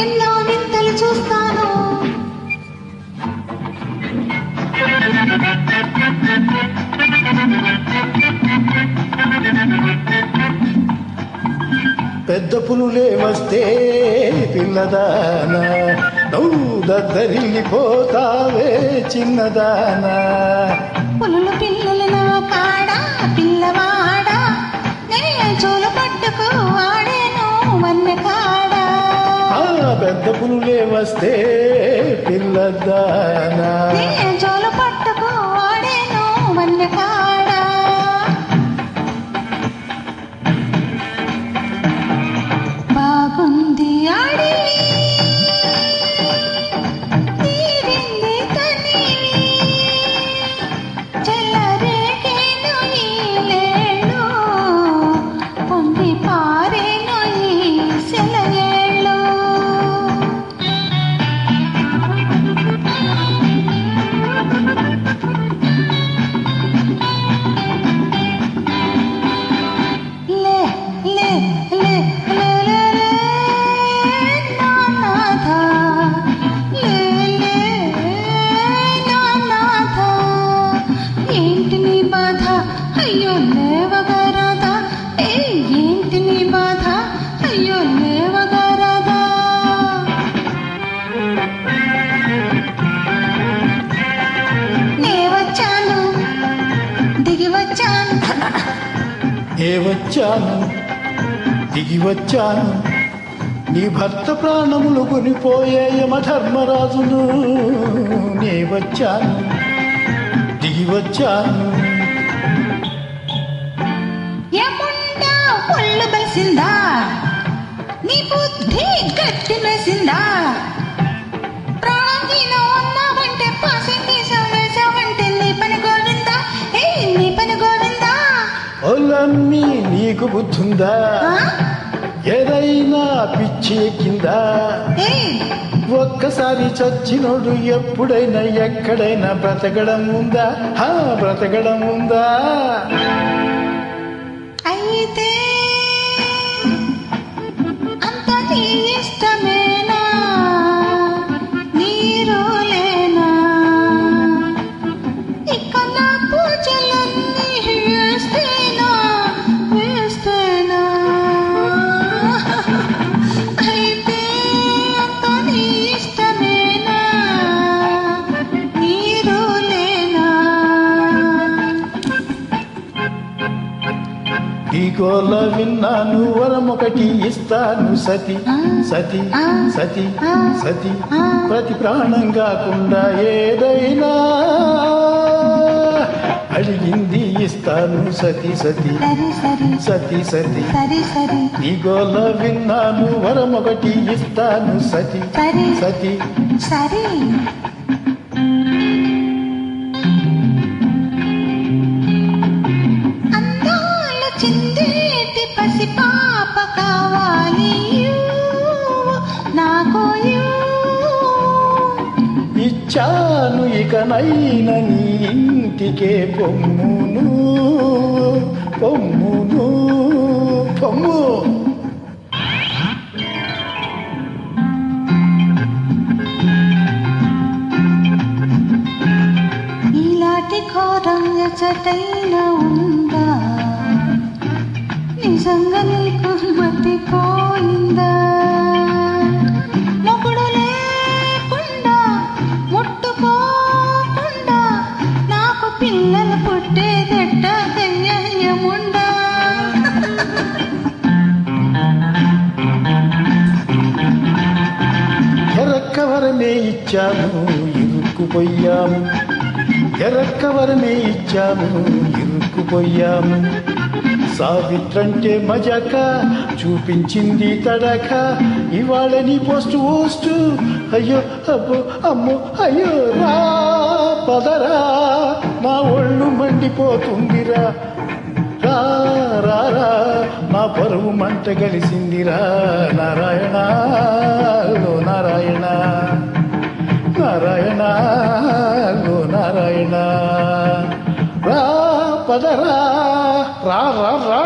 ఎన్నో వింతలు చూస్తాను. పెద్ద పులులే వస్తే పిల్లదానా, నువ్వు దద్దరిల్లిపోతావే చిన్నదానా. పులులు పిల్లలు నా కాడా పిల్లవాడా, నే చోలు పట్టుకు వాడేను వన్న కాడా. పెద్ద పులులే వస్తే పిల్లదానా, నే చోలు పట్టుకు వాడేను వన్న కాడా. బాగుంది ఆడి తీరింది తనివి, చెల్లరేగేను ఈ లేళ్ళు, పొంగి పారేను ఈ సెలయేళ్ళు. లే లే లే లే లే లే నానాథ, లే లే నానాథ. ఏంటి నీ బాధ, అయ్యో లేవగరదా, ఏంటి నీ బాధ, అయ్యో లేవగరదా. నే వచ్చాను దిగి వచ్చాను, ఏ వచ్చాను దిగి వచ్చాను, నీ భర్త ప్రాణములు కొనిపోయే యమధర్మరాజును. నే వచ్చాను దిగి వచ్చాను. ఏముండా ఒళ్ళు బలిసిందా, నీ బుద్ధి గట్టి మెసిందా. ప్రాణంలో ఉన్నావంటే పాసింగి వేసావంటే నీ పని గోవిందా, నీ పని గోవిందా. ఒలమ్మి నీకు బుద్ధుందా, ఏదైనా పిచ్చి ఎక్కిందా. ఒక్కసారి చచ్చినోడు ఎప్పుడైనా ఎక్కడైనా బ్రతకడం ఉందా, బ్రతకడం ఉందా. అయితే అంత నీ ఇష్టమేనా, నీరులేనా. ఇక నా పూజలన్నీ వేస్తేనా వేస్తేనా. అయితే అంత నీ ఇష్టమేనా, నీరులేనా. ఈ గోల విన్నాను వరమొకటి ఇస్తాను సతి సతి సతి సతి. ప్రతి ప్రాణం కాకుండా ఏదైనా అడిగింది ఇస్తాను సతి సతి సతి సతి. ఈ గోల విన్నాను వరమొకటి ఇస్తాను సతి సతి. సరే అందాల చిందేటి పసి పాప కావాలి నాకు. ఇచ్చాను ఇకనైనా నీ ఇంటికే పొమ్మును పొమ్మును పొమ్ము. ఇలాంటి ఘోరం ఎచ్చటైనా ఉందా, నిజంగా నీకు మతిపోయిందా. మొగుడు లేకుండా ముట్టుకోకుండా నాకు పిల్లలు పుట్టేదెట్ట దయ్యముండా. ఎరక్కవరమే ఇచ్చాము ఇరుక్కుపోయాము, ఎరక్కవరమే ఇచ్చాము ఇరుక్కుపోయాము. సావిత్రంటే మజాక చూపించింది తడక, ఇవాళ నీ పోస్ట్ ఓస్ట్. అయ్యో అబ్బో అమ్మో అయ్యో రా పదరా, నా ఒళ్ళు మండిపోతుందిరా. రా రా రా నా పరువు మంట కలిసిందిరా. నారాయణ లో నారాయణ, నారాయణ లో నారాయణ. రా పదరా రా రా రా.